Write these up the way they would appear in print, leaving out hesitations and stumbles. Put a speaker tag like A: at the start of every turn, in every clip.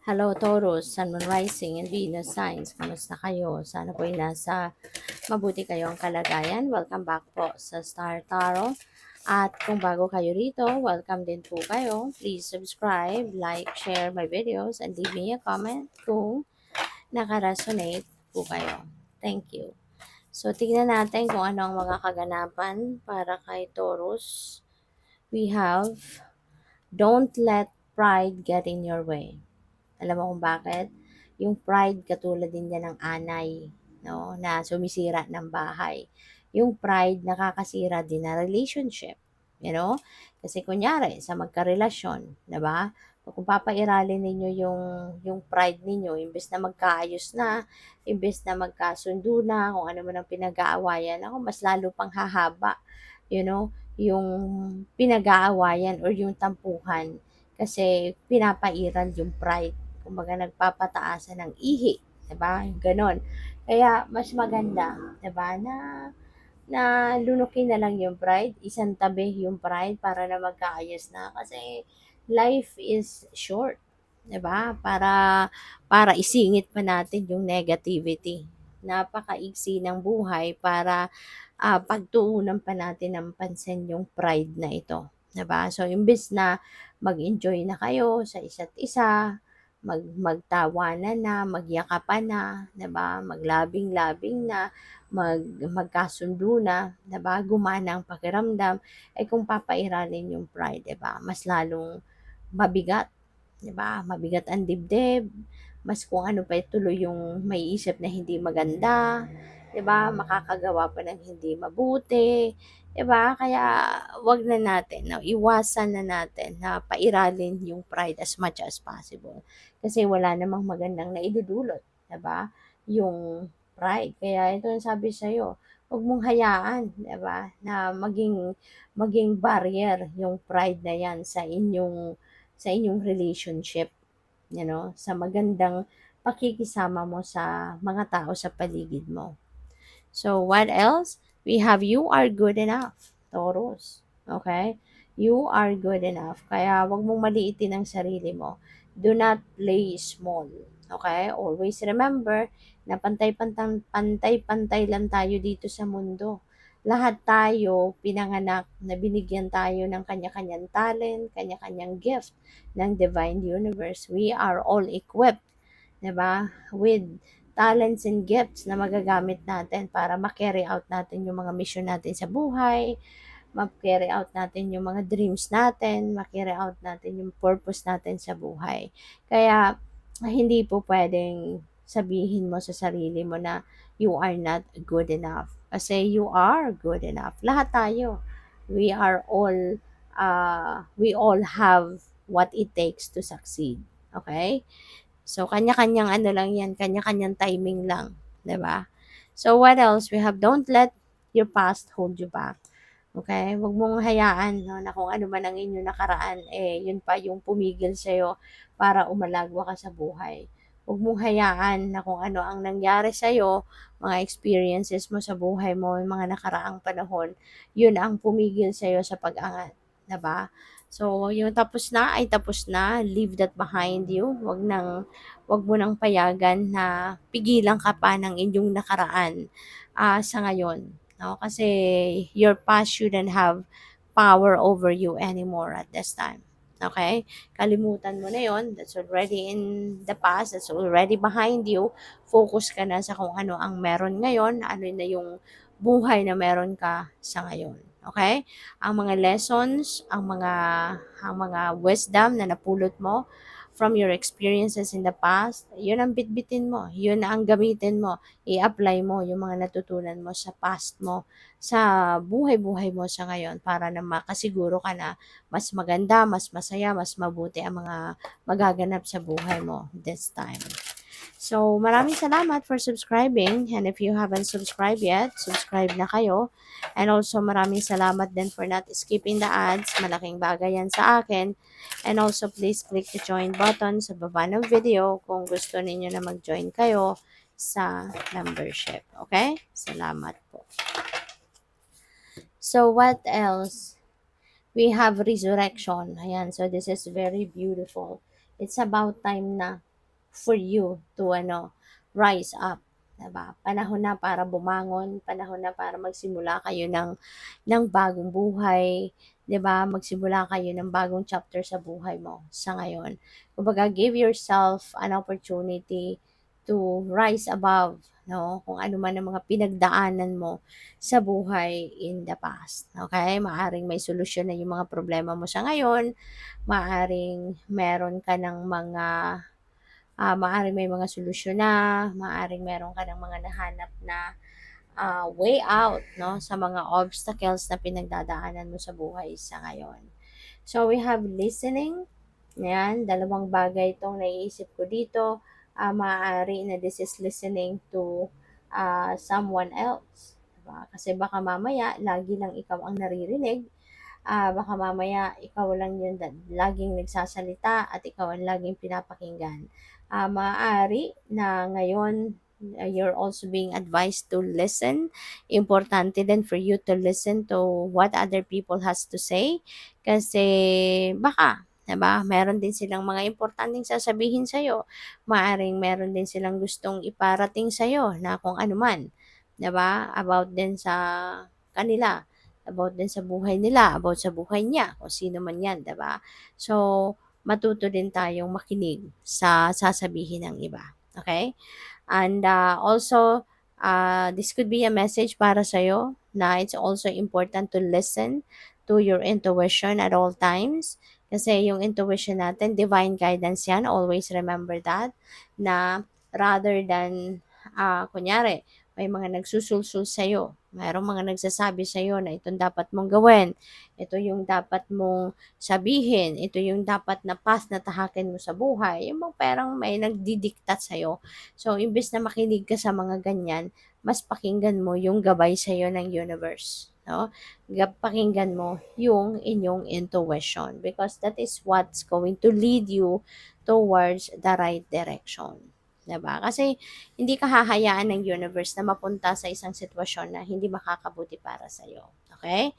A: Hello Taurus, Sun, Moon, Rising, and Venus signs. Kamusta kayo? Sana po'y nasa mabuti kayong kalagayan. Welcome back po sa Star Tarot. At kung bago kayo rito, welcome din po kayo. Please subscribe, like, share my videos, and leave me a comment kung nakaresonate po kayo. Thank you. So, tignan natin kung ano ang mga kaganapan para kay Taurus. We have, don't let pride get in your way. Alam mo kung bakit? Yung pride katulad din yan ng anay, no, na sumisira ng bahay. Yung pride nakakasira din ng relationship, you know? Kasi kunyari sa magkarelasyon, 'di ba? Kung papairalin ninyo yung pride ninyo, imbes na magkaayos na, imbes na magkasundo na, kung ano man ang pinag-aawayan, ako mas lalo pang hahaba, you know, yung pinag-aawayan or yung tampuhan kasi pinapairal yung pride. Kumbaga nagpapataasan ng ihi, 'di ba? Gano'n. Kaya mas maganda, 'di ba, na lunukin na lang yung pride, isang tabi yung pride para na magkaayos na kasi life is short, 'di ba? Para isingit pa natin yung negativity. Napakaigsi ng buhay para pagtuunan pa natin ng pansin yung pride na ito, 'di ba? So imbes na mag-enjoy na kayo sa isa't isa, magtawanan na, magyakapan na, 'di ba? Maglabing-labing na, magkasundo na, 'di ba? Gumana ang pakiramdam. Kung papairalin yung pride, 'di ba? Mas lalong mabigat, 'di ba? Mabigat ang dibdib, mas kung ano pa tuloy yung may isip na hindi maganda, 'di ba? Makakagawa pa ng hindi mabuti, 'di ba? Kaya wag na natin, no, iwasan na natin na pairalin yung pride as much as possible. Kasi wala namang magandang naidudulot, 'di ba? Yung pride. Kaya ito yung sabi sa iyo, wag mong hayaan, 'di ba? Na maging barrier yung pride na 'yan sa inyong relationship, sa magandang pakikisama mo sa mga tao sa paligid mo. So, what else? We have you are good enough, Taurus. Okay? You are good enough. Kaya wag mong maliitin ang sarili mo. Do not play small. Okay? Always remember na pantay-pantay lang tayo dito sa mundo. Lahat tayo pinanganak na binigyan tayo ng kanya-kanyang talent, kanya-kanyang gift ng divine universe. We are all equipped, 'di ba? With talents and gifts na magagamit natin para ma-carry out natin yung mga mission natin sa buhay, ma-carry out natin yung mga dreams natin, ma-carry out natin yung purpose natin sa buhay. Kaya hindi po pwedeng sabihin mo sa sarili mo na you are not good enough. Kasi you are good enough. Lahat tayo. We are all, we all have what it takes to succeed. Okay? So, kanya-kanyang ano lang yan, kanya-kanyang timing lang, 'di ba? So, what else? We have don't let your past hold you back. Okay? Huwag mong hayaan, no, na kung ano man ang inyong nakaraan, yun pa yung pumigil sa'yo para umalagwa ka sa buhay. Huwag mong hayaan na kung ano ang nangyari sa'yo, mga experiences mo sa buhay mo, yung mga nakaraang panahon, yun ang pumigil sa'yo sa pag-angat. 'Di ba? So, yung tapos na ay tapos na, leave that behind you. Wag mo nang payagan na pigilan ka pa ng inyong nakaraan sa ngayon, no? Kasi your past shouldn't have power over you anymore at this time. Okay? Kalimutan mo na yon. That's already in the past. That's already behind you. Focus ka na sa kung ano ang meron ngayon, ano na yung buhay na meron ka sa ngayon. Okay? Ang mga lessons, ang mga wisdom na napulot mo from your experiences in the past, yun ang bitbitin mo, yun ang gamitin mo, i-apply mo yung mga natutunan mo sa past mo, sa buhay-buhay mo sa ngayon para na makasiguro ka na mas maganda, mas masaya, mas mabuti ang mga magaganap sa buhay mo this time. So, maraming salamat for subscribing. And if you haven't subscribed yet, subscribe na kayo. And also, maraming salamat din for not skipping the ads. Malaking bagay yan sa akin. And also, please click the join button sa baba ng video kung gusto ninyo na mag-join kayo sa membership. Okay? Salamat po. So, what else? We have resurrection. Ayan. So, this is very beautiful. It's about time na. for you to rise up. Diba? Panahon na para bumangon, panahon na para magsimula kayo ng bagong buhay, 'di ba? Magsimula kayo ng bagong chapter sa buhay mo sa ngayon. Kumbaga, give yourself an opportunity to rise above, no? Kung ano man ang mga pinagdaanan mo sa buhay in the past. Okay? Maaring may solusyon na yung mga problema mo sa ngayon, maaring meron ka ng mga maaaring may mga solusyon na, maaaring meron ka ng mga nahanap na way out, no, sa mga obstacles na pinagdadaanan mo sa buhay sa ngayon. So, we have listening. Ayan, dalawang bagay itong naiisip ko dito. Maaari na this is listening to someone else. Diba? Kasi baka mamaya, lagi lang ikaw ang naririnig. Baka mamaya ikaw lang yung laging nagsasalita at ikaw ang laging pinapakinggan. Maaari na ngayon you're also being advised to listen. Importante din for you to listen to what other people has to say kasi baka, 'di ba? Meron din silang mga importanteng sasabihin sa iyo. Maaring meron din silang gustong iparating sa iyo na kung ano man, 'di ba? About din sa kanila, about din sa buhay nila, about sa buhay niya, kung sino man 'yan, 'di ba? So, matuto din tayong makinig sa sasabihin ng iba. Okay? And also, this could be a message para sa'yo na it's also important to listen to your intuition at all times. Kasi yung intuition natin, divine guidance yan. Always remember that. Na rather than, kunyari, may mga nagsusulsul sa'yo. Mayroong mga nagsasabi sa'yo na itong dapat mong gawin. Ito yung dapat mong sabihin. Ito yung dapat na path na tahakin mo sa buhay. Yung bang parang may nagdidiktat sa'yo. So, imbes na makinig ka sa mga ganyan, mas pakinggan mo yung gabay sa'yo ng universe. No? Pakinggan mo yung inyong intuition because that is what's going to lead you towards the right direction. Diba? Kasi hindi ka hahayaan ng universe na mapunta sa isang sitwasyon na hindi makakabuti para sa'yo. Okay?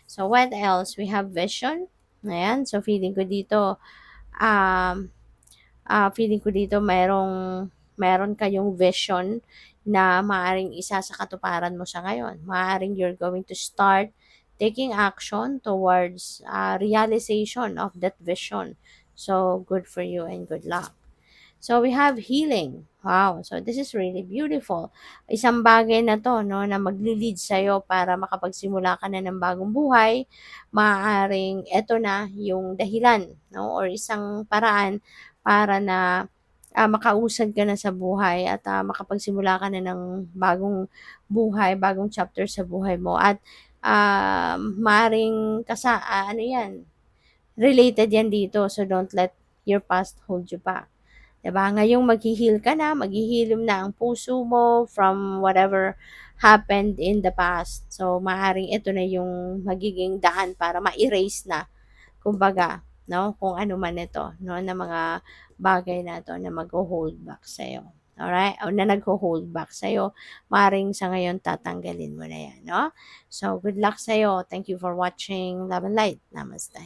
A: So, what else? We have vision. Ayan. So, um, feeling ko dito meron kayong vision na maaring isa sa katuparan mo sa ngayon. Maaring you're going to start taking action towards realization of that vision. So, good for you and good luck. So, we have healing. Wow. So, this is really beautiful. Isang bagay na to, no, na magli-lead sa'yo para makapagsimula ka na ng bagong buhay. Maaaring eto na yung dahilan, no, or isang paraan para na makausad ka na sa buhay at makapagsimula ka na ng bagong buhay, bagong chapter sa buhay mo. At maaaring ano yan, related yan dito. So, don't let your past hold you back. 'Di ba? Ngayong maghi-heal ka na, maghihilom na ang puso mo from whatever happened in the past. So, maaaring ito na yung magiging daan para ma-erase na, kumbaga, no? Kung ano man ito, no? Na mga bagay na to na magho-hold back sa'yo. Alright? O na nagho-hold back sa'yo, maaaring sa ngayon tatanggalin mo na yan, no? So, good luck sa'yo. Thank you for watching. Love and light. Namaste.